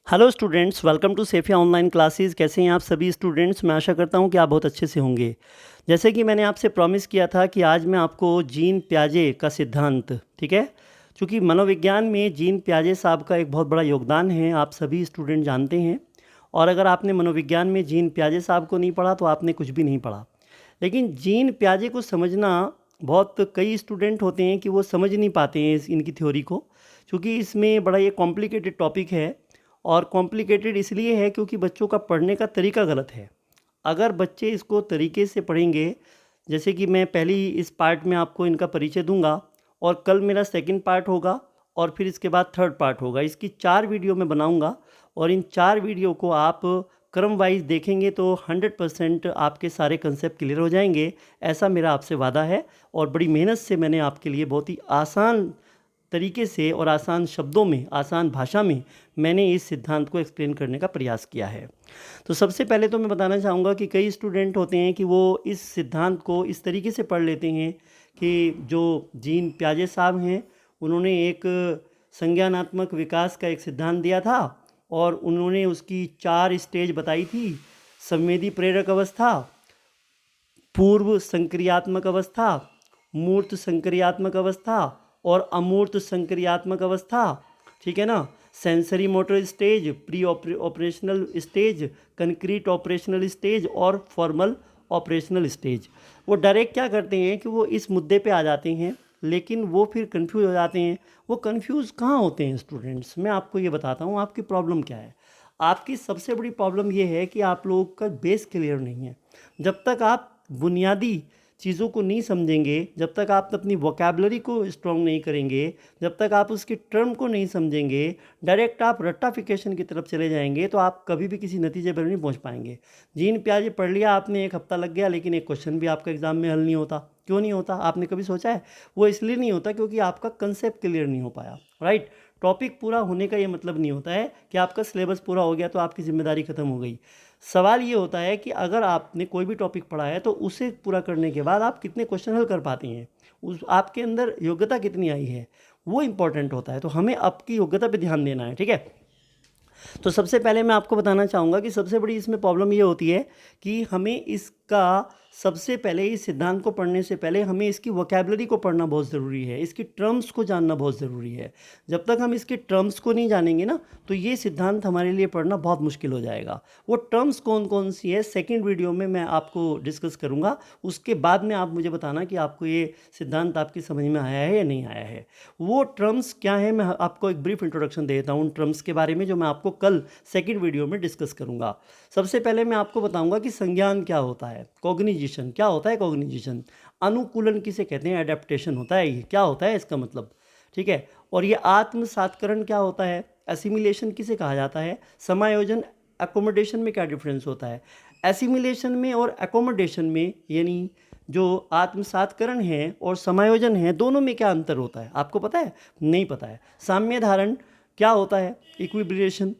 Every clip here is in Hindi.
हेलो स्टूडेंट्स, वेलकम टू सेफिया ऑनलाइन क्लासेस। कैसे हैं आप सभी स्टूडेंट्स? मैं आशा करता हूं कि आप बहुत अच्छे से होंगे। जैसे कि मैंने आपसे प्रॉमिस किया था कि आज मैं आपको जीन पियाजे का सिद्धांत, ठीक है, क्योंकि मनोविज्ञान में जीन पियाजे साहब का एक बहुत बड़ा योगदान है, आप सभी स्टूडेंट जानते हैं। और अगर आपने मनोविज्ञान में जीन पियाजे साहब को नहीं पढ़ा तो आपने कुछ भी नहीं पढ़ा। लेकिन जीन पियाजे को समझना, बहुत कई स्टूडेंट होते हैं कि वो समझ नहीं पाते हैं इनकी थ्योरी को, क्योंकि इसमें बड़ा ये कॉम्प्लिकेटेड टॉपिक है। और कॉम्प्लिकेटेड इसलिए है क्योंकि बच्चों का पढ़ने का तरीका गलत है। अगर बच्चे इसको तरीके से पढ़ेंगे, जैसे कि मैं पहली इस पार्ट में आपको इनका परिचय दूंगा और कल मेरा सेकंड पार्ट होगा और फिर इसके बाद थर्ड पार्ट होगा। इसकी 4 वीडियो मैं बनाऊंगा और इन 4 वीडियो को आप क्रम वाइज देखेंगे तो 100% आपके सारे कंसेप्ट क्लियर हो जाएंगे, ऐसा मेरा आपसे वादा है। और बड़ी मेहनत से मैंने आपके लिए बहुत ही आसान तरीके से और आसान शब्दों में, आसान भाषा में मैंने इस सिद्धांत को एक्सप्लेन करने का प्रयास किया है। तो सबसे पहले तो मैं बताना चाहूँगा कि कई स्टूडेंट होते हैं कि वो इस सिद्धांत को इस तरीके से पढ़ लेते हैं कि जो जीन पियाजे साहब हैं उन्होंने एक संज्ञानात्मक विकास का एक सिद्धांत दिया था और उन्होंने उसकी 4 स्टेज बताई थी। संवेदी प्रेरक अवस्था, पूर्व संक्रियात्मक अवस्था, मूर्त संक्रियात्मक अवस्था और अमूर्त संक्रियात्मक अवस्था, ठीक है ना। Sensory motor stage, pre operational stage, concrete operational stage और फॉर्मल ऑपरेशनल स्टेज। वो डायरेक्ट क्या करते हैं कि वो इस मुद्दे पे आ जाते हैं, लेकिन वो फिर कंफ्यूज हो जाते हैं। वो कंफ्यूज कहाँ होते हैं स्टूडेंट्स? मैं आपको ये बताता हूँ आपकी प्रॉब्लम क्या है। आपकी सबसे बड़ी प्रॉब्लम ये है कि आप लोगों का बेस क्लियर नहीं है। जब तक आप बुनियादी चीज़ों को नहीं समझेंगे, जब तक आप अपनी वोकैबलरी को स्ट्रॉन्ग नहीं करेंगे, जब तक आप उसके टर्म को नहीं समझेंगे, डायरेक्ट आप रट्टाफिकेशन की तरफ चले जाएंगे तो आप कभी भी किसी नतीजे पर नहीं पहुंच पाएंगे। जीन पियाजे पढ़ लिया आपने, 1 हफ्ता लग गया, लेकिन एक क्वेश्चन भी आपका एग्जाम में हल नहीं होता। क्यों नहीं होता? आपने कभी सोचा है? वो इसलिए नहीं होता क्योंकि आपका कंसेप्ट क्लियर नहीं हो पाया, राइट। टॉपिक पूरा होने का ये मतलब नहीं होता है कि आपका सिलेबस पूरा हो गया तो आपकी जिम्मेदारी खत्म हो गई। सवाल ये होता है कि अगर आपने कोई भी टॉपिक पढ़ा है तो उसे पूरा करने के बाद आप कितने क्वेश्चन हल कर पाते हैं, उस आपके अंदर योग्यता कितनी आई है, वो इंपॉर्टेंट होता है। तो हमें आपकी योग्यता पे ध्यान देना है, ठीक है। तो सबसे पहले मैं आपको बताना चाहूँगा कि सबसे बड़ी इसमें प्रॉब्लम ये होती है कि हमें इसका सबसे पहले इस सिद्धांत को पढ़ने से पहले हमें इसकी वोकैबलरी को पढ़ना बहुत ज़रूरी है, इसकी टर्म्स को जानना बहुत ज़रूरी है। जब तक हम इसके टर्म्स को नहीं जानेंगे ना, तो ये सिद्धांत हमारे लिए पढ़ना बहुत मुश्किल हो जाएगा। वो टर्म्स कौन कौन सी है सेकेंड वीडियो में मैं आपको डिस्कस करूँगा। उसके बाद में आप मुझे बताना कि आपको ये सिद्धांत आपकी समझ में आया है या नहीं आया है। वो टर्म्स क्या है, मैं आपको एक ब्रीफ इंट्रोडक्शन दे देता हूँ उन टर्म्स के बारे में, जो मैं आपको कल सेकंड वीडियो में डिस्कस करूँगा। सबसे पहले मैं आपको बताऊँगा कि संज्ञान क्या होता है, कॉग्निजेशन क्या होता है। कॉग्निजेशन, अनुकूलन किसे कहते हैं, एडेप्टेशन होता है। ये क्या होता है इसका मतलब, ठीक है। और ये आत्मसात्करण क्या होता है, एसिमिलेशन किसे कहा जाता है। समायोजन, एकोमोडेशन में क्या डिफरेंस होता है। एसिमिलेशन में और एकोमोडेशन में, यानी जो आत्मसात्करण है और समायोजन है, दोनों में क्या अंतर होता है आपको पता है? नहीं पता है। साम्य धारण क्या होता है, इक्विब्रेशन।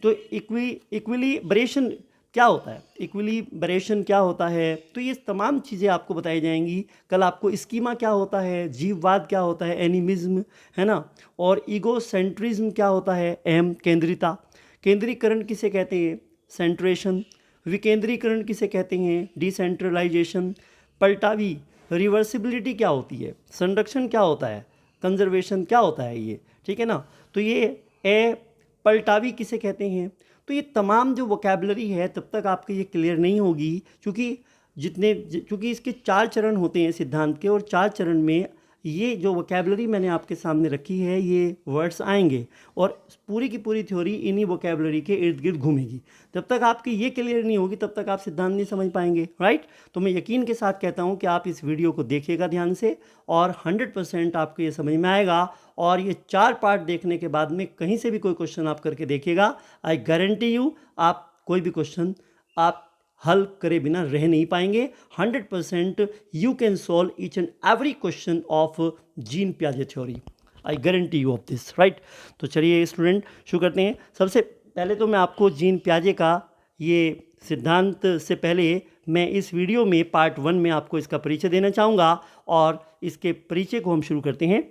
तो इक्विलिब्रेशन क्या होता है, इक्विलिब्रेशन क्या होता है, तो ये तमाम चीज़ें आपको बताई जाएंगी कल। आपको स्कीमा क्या होता है, जीववाद क्या होता है, एनिमिज्म, है ना। और ईगोसेंट्रिज्म क्या होता है, अहम केंद्रिता। केंद्रीकरण किसे कहते हैं, सेंट्रेशन। विकेंद्रीकरण किसे कहते हैं, डिसेंट्रलाइजेशन। पलटावी, रिवर्सिबिलिटी क्या होती है, संरक्षण क्या होता है, कंजर्वेशन क्या होता है, ये ठीक है ना। तो ये ए पलटावी किसे कहते हैं। तो ये तमाम जो वोकैबलरी है तब तक आपके ये क्लियर नहीं होगी, क्योंकि इसके 4 चरण होते हैं सिद्धांत के, और 4 चरण में ये जो वोकैबलरी मैंने आपके सामने रखी है ये वर्ड्स आएंगे और पूरी की पूरी थ्योरी इन्हीं वोकैबलरी के इर्द गिर्द घूमेगी। जब तक आपकी ये क्लियर नहीं होगी तब तक आप सिद्धांत नहीं समझ पाएंगे, राइट। तो मैं यकीन के साथ कहता हूँ कि आप इस वीडियो को देखिएगा ध्यान से और 100% आपको ये समझ में आएगा। और ये 4 पार्ट देखने के बाद में कहीं से भी कोई क्वेश्चन आप करके देखिएगा, आई गारंटी यू आप कोई भी क्वेश्चन आप हल करे बिना रह नहीं पाएंगे। 100% you can solve each and every question of Jean पियाजे theory, I guarantee you of this, right. तो चलिए स्टूडेंट शुरू करते हैं। सबसे पहले तो मैं आपको जीन पियाजे का ये सिद्धांत से पहले मैं इस वीडियो में पार्ट 1 में आपको इसका परिचय देना चाहूँगा और इसके परिचय को हम शुरू करते हैं।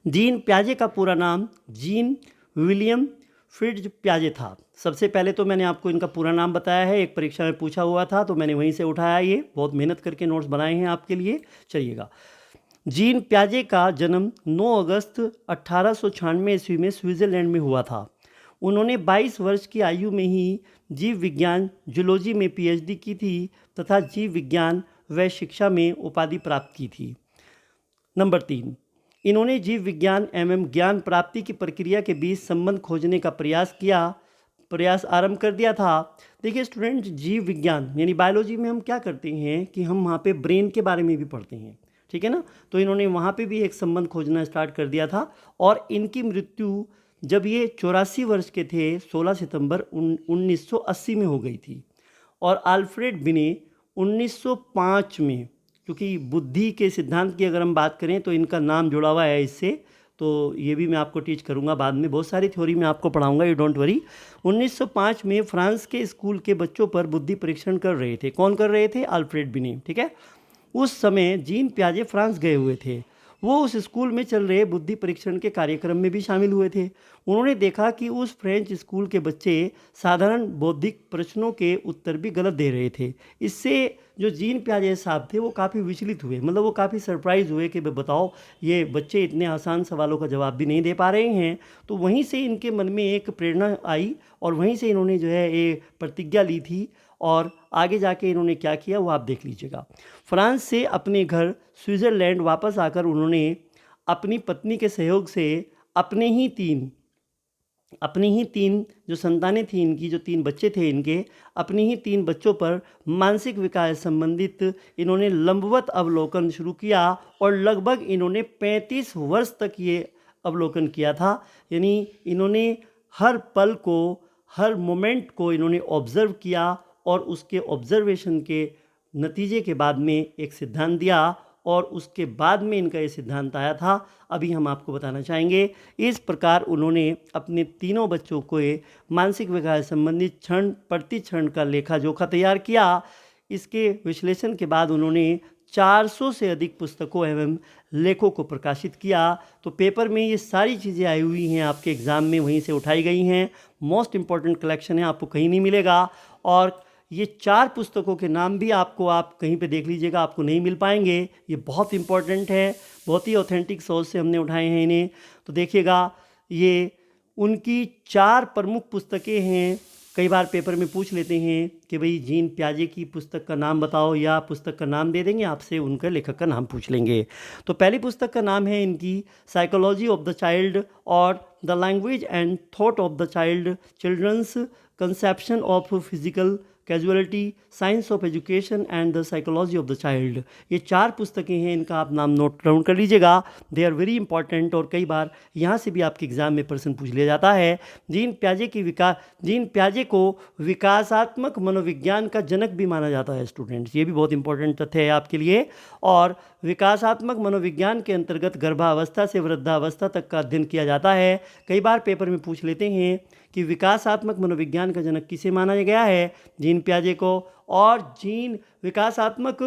जीन पियाजे का पूरा नाम जीन विलियम आल्फ्रेड प्याजे था। सबसे पहले तो मैंने आपको इनका पूरा नाम बताया है, एक परीक्षा में पूछा हुआ था तो मैंने वहीं से उठाया, ये बहुत मेहनत करके नोट्स बनाए हैं आपके लिए। चलिएगा, जीन प्याजे का जन्म 9 अगस्त 1896 ईस्वी में स्विट्ज़रलैंड में हुआ था। उन्होंने 22 वर्ष की आयु में ही जीव विज्ञान जूलॉजी में पीएचडी की थी तथा जीव विज्ञान व शिक्षा में उपाधि प्राप्त की थी। नंबर 3, इन्होंने जीव विज्ञान एवं ज्ञान प्राप्ति की प्रक्रिया के बीच संबंध खोजने का प्रयास आरंभ कर दिया था। देखिए स्टूडेंट, जीव विज्ञान यानी बायोलॉजी में हम क्या करते हैं कि हम वहाँ पे ब्रेन के बारे में भी पढ़ते हैं, ठीक है ना। तो इन्होंने वहाँ पे भी एक संबंध खोजना स्टार्ट कर दिया था और इनकी मृत्यु जब ये 84 वर्ष के थे 16 सितंबर 1980 में हो गई थी। और आल्फ्रेड बिने 1905 में, क्योंकि बुद्धि के सिद्धांत की अगर हम बात करें तो इनका नाम जुड़ा हुआ है इससे, तो ये भी मैं आपको टीच करूंगा बाद में, बहुत सारी थ्योरी मैं आपको पढ़ाऊंगा, यू डोंट वरी। 1905 में फ्रांस के स्कूल के बच्चों पर बुद्धि परीक्षण कर रहे थे। कौन कर रहे थे? आल्फ्रेड बिने, ठीक है। उस समय जीन प्याजे फ्रांस गए हुए थे। वो उस स्कूल में चल रहे बुद्धि परीक्षण के कार्यक्रम में भी शामिल हुए थे। उन्होंने देखा कि उस फ्रेंच स्कूल के बच्चे साधारण बौद्धिक प्रश्नों के उत्तर भी गलत दे रहे थे। इससे जो जीन प्याजे साहब थे वो काफ़ी विचलित हुए, मतलब वो काफ़ी सरप्राइज हुए कि बताओ ये बच्चे इतने आसान सवालों का जवाब भी नहीं दे पा रहे हैं। तो वहीं से इनके मन में एक प्रेरणा आई और वहीं से इन्होंने जो है ये प्रतिज्ञा ली थी और आगे जाके इन्होंने क्या किया वो आप देख लीजिएगा। फ्रांस से अपने घर स्विट्ज़रलैंड वापस आकर उन्होंने अपनी पत्नी के सहयोग से अपने ही तीन जो संतानें थी इनकी, जो 3 बच्चे थे इनके, अपने ही 3 बच्चों पर मानसिक विकास संबंधित इन्होंने लंबवत अवलोकन शुरू किया और लगभग इन्होंने 35 वर्ष तक ये अवलोकन किया था। यानी इन्होंने हर पल को, हर मोमेंट को इन्होंने ऑब्ज़र्व किया और उसके ऑब्ज़र्वेशन के नतीजे के बाद में एक सिद्धांत दिया और उसके बाद में इनका ये सिद्धांत आया था, अभी हम आपको बताना चाहेंगे। इस प्रकार उन्होंने अपने तीनों बच्चों को मानसिक विकास संबंधित क्षण प्रति क्षण का लेखा जोखा तैयार किया। इसके विश्लेषण के बाद उन्होंने 400 से अधिक पुस्तकों एवं लेखों को प्रकाशित किया। तो पेपर में ये सारी चीज़ें आई हुई हैं, आपके एग्ज़ाम में वहीं से उठाई गई हैं। मोस्ट इम्पॉर्टेंट कलेक्शन है, आपको कहीं नहीं मिलेगा। और ये 4 पुस्तकों के नाम भी आप कहीं पे देख लीजिएगा, आपको नहीं मिल पाएंगे। ये बहुत इंपॉर्टेंट है, बहुत ही ऑथेंटिक सोर्स से हमने उठाए हैं इन्हें। तो देखिएगा, ये उनकी 4 प्रमुख पुस्तकें हैं। कई बार पेपर में पूछ लेते हैं कि भाई जीन प्याजे की पुस्तक का नाम बताओ, या पुस्तक का नाम दे देंगे आपसे, उनका लेखक का नाम पूछ लेंगे। तो पहली पुस्तक का नाम है इनकी साइकोलॉजी ऑफ द चाइल्ड और the language and thought of the child, children's conception of physical causality, science of education and the psychology of the child. ये 4 पुस्तकें हैं, इनका आप नाम नोट डाउन कर लीजिएगा, दे आर वेरी इंपॉर्टेंट। और कई बार यहाँ से भी आपके एग्जाम में प्रश्न पूछ लिया जाता है। जीन प्याजे को विकासात्मक मनोविज्ञान का जनक भी माना जाता है स्टूडेंट्स, ये भी बहुत इंपॉर्टेंट तथ्य है आपके लिए। और विकासात्मक मनोविज्ञान के अंतर्गत गर्भावस्था से वृद्धावस्था तक का अध्ययन किया जाता है। कई बार पेपर में पूछ लेते हैं कि विकासात्मक मनोविज्ञान का जनक किसे माना गया है? जीन प्याजे को। और जीन विकासात्मक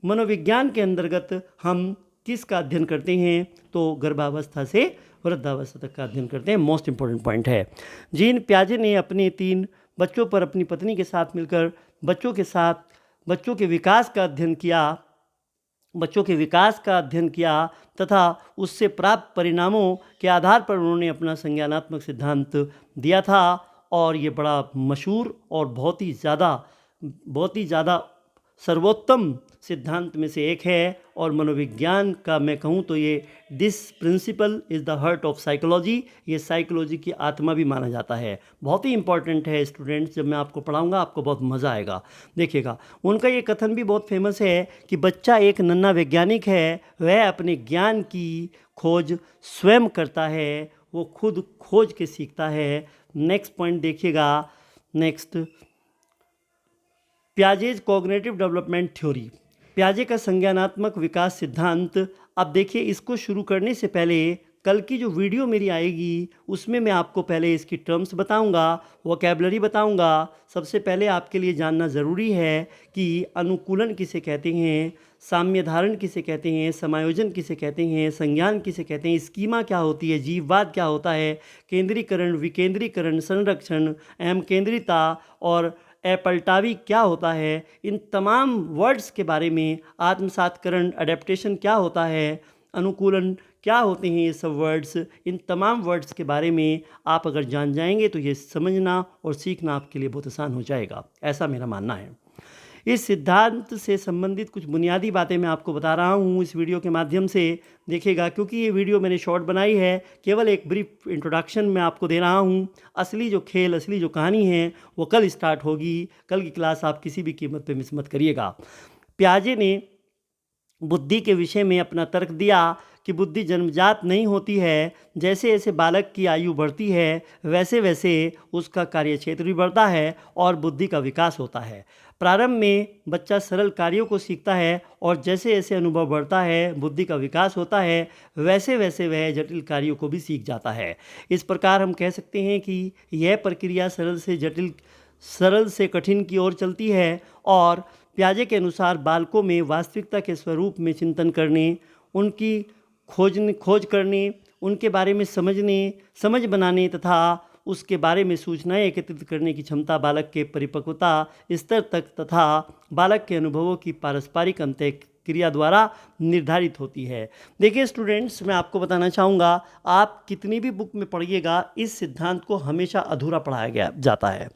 मनोविज्ञान के अंतर्गत हम किसका अध्ययन करते हैं? तो गर्भावस्था से वृद्धावस्था तक का अध्ययन करते हैं। मोस्ट इंपॉर्टेंट पॉइंट है। जीन प्याजे ने अपने 3 बच्चों पर अपनी पत्नी के साथ मिलकर बच्चों के विकास का अध्ययन किया तथा उससे प्राप्त परिणामों के आधार पर उन्होंने अपना संज्ञानात्मक सिद्धांत दिया था। और ये बड़ा मशहूर और बहुत ही ज़्यादा सर्वोत्तम सिद्धांत में से एक है। और मनोविज्ञान का मैं कहूँ तो ये this principle is the heart of psychology, ये साइकोलॉजी की आत्मा भी माना जाता है। बहुत ही इंपॉर्टेंट है स्टूडेंट्स, जब मैं आपको पढ़ाऊंगा आपको बहुत मज़ा आएगा। देखिएगा, उनका ये कथन भी बहुत फेमस है कि बच्चा एक नन्हा वैज्ञानिक है, वह अपने ज्ञान की खोज स्वयं करता है, वो खुद खोज के सीखता है। नेक्स्ट पॉइंट देखिएगा, नेक्स्ट प्याजेज कॉग्निटिव डेवलपमेंट थ्योरी, प्याजे का संज्ञानात्मक विकास सिद्धांत। अब देखिए, इसको शुरू करने से पहले कल की जो वीडियो मेरी आएगी उसमें मैं आपको पहले इसकी टर्म्स बताऊंगा, वोकैबुलरी बताऊंगा। सबसे पहले आपके लिए जानना ज़रूरी है कि अनुकूलन किसे कहते हैं, साम्य धारण किसे कहते हैं, समायोजन किसे कहते हैं, संज्ञान किसे कहते हैं, स्कीमा क्या होती है, जीववाद क्या होता है, केंद्रीकरण, विकेंद्रीकरण, संरक्षण, अहम केंद्रिता और अपलटावी क्या होता है, इन तमाम वर्ड्स के बारे में, आत्मसातकरण, अडेप्टेशन क्या होता है, अनुकूलन क्या होते हैं, ये सब वर्ड्स, इन तमाम वर्ड्स के बारे में आप अगर जान जाएंगे तो ये समझना और सीखना आपके लिए बहुत आसान हो जाएगा, ऐसा मेरा मानना है। इस सिद्धांत से संबंधित कुछ बुनियादी बातें मैं आपको बता रहा हूँ इस वीडियो के माध्यम से, देखिएगा, क्योंकि ये वीडियो मैंने शॉर्ट बनाई है, केवल एक ब्रीफ इंट्रोडक्शन मैं आपको दे रहा हूँ। असली जो खेल, असली जो कहानी है वो कल स्टार्ट होगी। कल की क्लास आप किसी भी कीमत पे मिस मत करिएगा। पियाजे ने बुद्धि के विषय में अपना तर्क दिया कि बुद्धि जन्मजात नहीं होती है, जैसे जैसे बालक की आयु बढ़ती है वैसे वैसे उसका कार्यक्षेत्र भी बढ़ता है और बुद्धि का विकास होता है। प्रारंभ में बच्चा सरल कार्यों को सीखता है और जैसे जैसे अनुभव बढ़ता है, बुद्धि का विकास होता है, वैसे वैसे वह जटिल कार्यों को भी सीख जाता है। इस प्रकार हम कह सकते हैं कि यह प्रक्रिया सरल से कठिन की ओर चलती है और पियाजे के अनुसार बालकों में वास्तविकता के स्वरूप में चिंतन करने, उनकी खोज करने, उनके बारे में समझ बनाने तथा उसके बारे में सूचनाएं एकत्रित करने की क्षमता बालक के परिपक्वता स्तर तक तथा बालक के अनुभवों की पारस्परिक अंतःक्रिया द्वारा निर्धारित होती है। देखिए स्टूडेंट्स, मैं आपको बताना चाहूँगा, आप कितनी भी बुक में पढ़िएगा, इस सिद्धांत को हमेशा अधूरा पढ़ाया जाता है।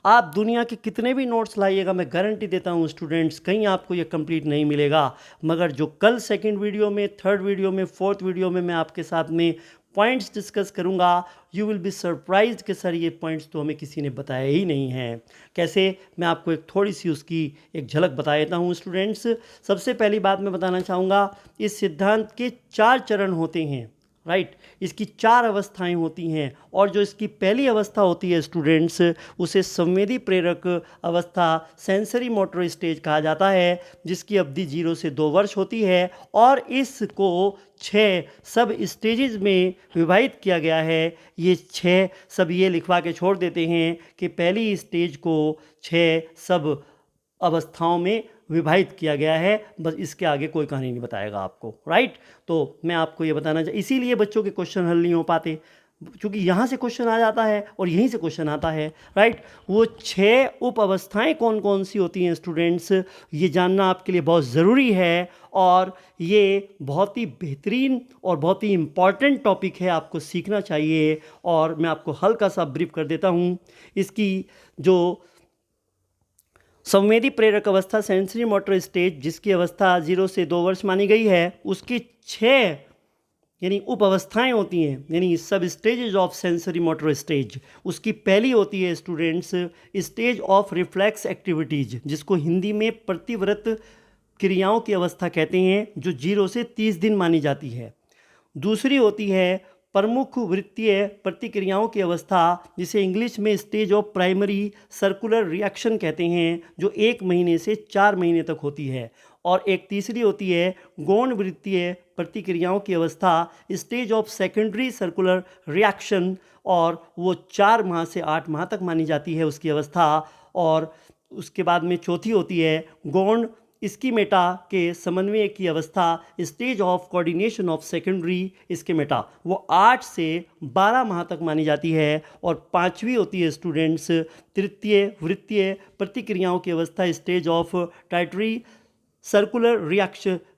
आप दुनिया के कितने भी नोट्स लाइएगा, मैं गारंटी देता हूँ स्टूडेंट्स, कहीं आपको ये कंप्लीट नहीं मिलेगा। मगर जो कल सेकंड वीडियो में, थर्ड वीडियो में, फोर्थ वीडियो में मैं आपके साथ में पॉइंट्स डिस्कस करूंगा, यू विल बी सरप्राइज्ड कि सर ये पॉइंट्स तो हमें किसी ने बताया ही नहीं है। कैसे, मैं आपको एक थोड़ी सी उसकी एक झलक बता देता हूँ स्टूडेंट्स। सबसे पहली बात मैं बताना चाहूँगा, इस सिद्धांत के 4 चरण होते हैं, राइट। इसकी 4 अवस्थाएं होती हैं और जो इसकी पहली अवस्था होती है स्टूडेंट्स, उसे संवेदी प्रेरक अवस्था, सेंसरी मोटर स्टेज कहा जाता है, जिसकी अवधि 0 से 2 वर्ष होती है और इसको 6 सब स्टेजेस में विभाजित किया गया है। ये 6 सब ये लिखवा के छोड़ देते हैं कि पहली स्टेज को 6 सब अवस्थाओं में विभाजित किया गया है, बस इसके आगे कोई कहानी नहीं बताएगा आपको, राइट। तो मैं आपको ये बताना इसीलिए बच्चों के क्वेश्चन हल नहीं हो पाते, क्योंकि यहाँ से क्वेश्चन आ जाता है और यहीं से क्वेश्चन आता है, राइट। वो 6 उप अवस्थाएँ कौन कौन सी होती हैं स्टूडेंट्स, ये जानना आपके लिए बहुत ज़रूरी है और ये बहुत ही बेहतरीन और बहुत ही इम्पॉर्टेंट टॉपिक है, आपको सीखना चाहिए। और मैं आपको हल्का सा ब्रीफ कर देता हूँ। इसकी जो संवेदी प्रेरक अवस्था, सेंसरी मोटर स्टेज, जिसकी अवस्था 0 से 2 वर्ष मानी गई है, उसकी 6 यानी उप अवस्थाएँ होती हैं, यानी सब stages of sensory motor stage. उसकी पहली होती है students stage of reflex activities, जिसको हिंदी में प्रतिव्रत क्रियाओं की अवस्था कहते हैं, जो 0 से 30 दिन मानी जाती है। दूसरी होती है प्रमुख वृत्तीय प्रतिक्रियाओं की अवस्था, जिसे इंग्लिश में stage of primary circular reaction कहते हैं, जो 1 महीने से 4 महीने तक होती है। और एक तीसरी होती है गौण वृत्तीय प्रतिक्रियाओं की अवस्था, stage of secondary circular reaction, और वो 4 माह से 8 माह तक मानी जाती है उसकी अवस्था। और उसके बाद में चौथी होती है गौण स्कीमेटा के समन्वय की अवस्था, stage of coordination of secondary schemata, वो 8 से 12 माह तक मानी जाती है। और पांचवी होती है स्टूडेंट्स तृतीय वृत्तीय प्रतिक्रियाओं की अवस्था, स्टेज ऑफ टाइटरी सर्कुलर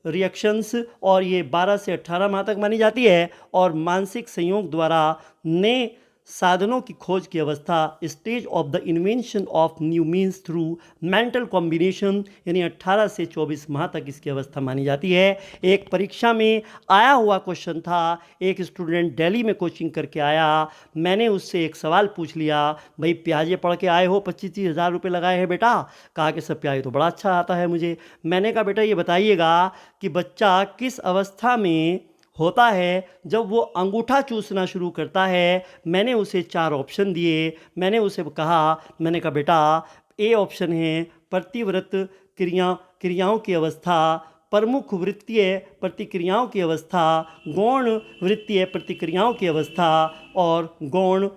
रिएक्शंस, और ये 12 से 18 माह तक मानी जाती है। और मानसिक संयोग द्वारा नए साधनों की खोज की अवस्था, stage of the invention of new means through mental combination, यानी 18 से 24 माह तक इसकी अवस्था मानी जाती है। एक परीक्षा में आया हुआ क्वेश्चन था, एक स्टूडेंट दिल्ली में कोचिंग करके आया, मैंने उससे एक सवाल पूछ लिया, भाई पियाजे पढ़ के आए हो, 25-30 हज़ार रुपये लगाए हैं बेटा? कहा कि सर पियाजे तो बड़ा अच्छा आता है मुझे। मैंने कहा बेटा ये बताइएगा कि बच्चा किस अवस्था में होता है जब वो अंगूठा चूसना शुरू करता है। मैंने उसे 4 ऑप्शन दिए, मैंने उसे कहा, मैंने कहा बेटा ए ऑप्शन है प्रतिव्रत क्रियाओं की अवस्था, प्रमुख वृत्तीय प्रतिक्रियाओं की अवस्था, गौण वृत्तीय प्रतिक्रियाओं की अवस्था और गौण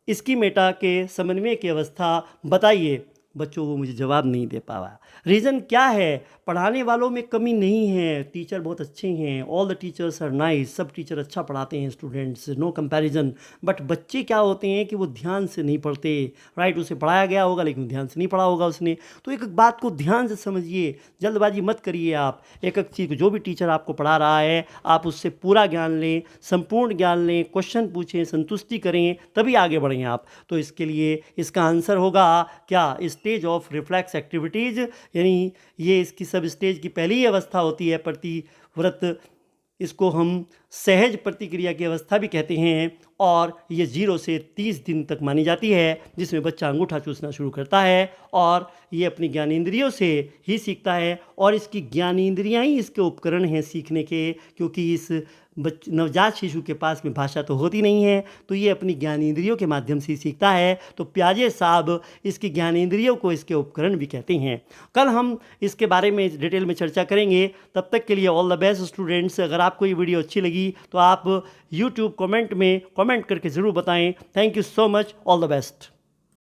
स्कीमेटा के समन्वय की अवस्था। बताइए बच्चों को मुझे जवाब नहीं दे पाया। रीज़न क्या है? पढ़ाने वालों में कमी नहीं है, टीचर बहुत अच्छे हैं, all the teachers are nice, सब टीचर अच्छा पढ़ाते हैं स्टूडेंट्स, नो कंपैरिजन। बट बच्चे क्या होते हैं कि वो ध्यान से नहीं पढ़ते, राइट? उसे पढ़ाया गया होगा लेकिन ध्यान से नहीं पढ़ा होगा उसने। तो एक एक बात को ध्यान से समझिए, जल्दबाजी मत करिए आप। एक एक चीज़, जो भी टीचर आपको पढ़ा रहा है आप उससे पूरा ज्ञान लें, संपूर्ण ज्ञान लें, क्वेश्चन पूछें, संतुष्टि करें, तभी आगे बढ़ें आप। तो इसके लिए इसका आंसर होगा क्या? स्टेज ऑफ रिफ्लेक्स एक्टिविटीज़, यानी ये इसकी सब स्टेज की पहली अवस्था होती है प्रतिव्रत। इसको हम सहज प्रतिक्रिया की अवस्था भी कहते हैं, और ये 0 से 30 दिन तक मानी जाती है, जिसमें बच्चा अंगूठा चूसना शुरू करता है और ये अपनी ज्ञानेंद्रियों से ही सीखता है। और इसकी ज्ञानेंद्रियां ही इसके उपकरण हैं सीखने के, क्योंकि इस नवजात शिशु के पास में भाषा तो होती नहीं है, तो ये अपनी ज्ञानेंद्रियों के माध्यम से ही सीखता है। तो प्याजे साहब इसकी ज्ञानेंद्रियों को इसके उपकरण भी कहते हैं। कल हम इसके बारे में डिटेल में चर्चा करेंगे। तब तक के लिए ऑल द बेस्ट स्टूडेंट्स। अगर आपको ये वीडियो अच्छी लगी तो आप यूट्यूब कमेंट में कमेंट करके ज़रूर बताएं। Thank you so much, all the best.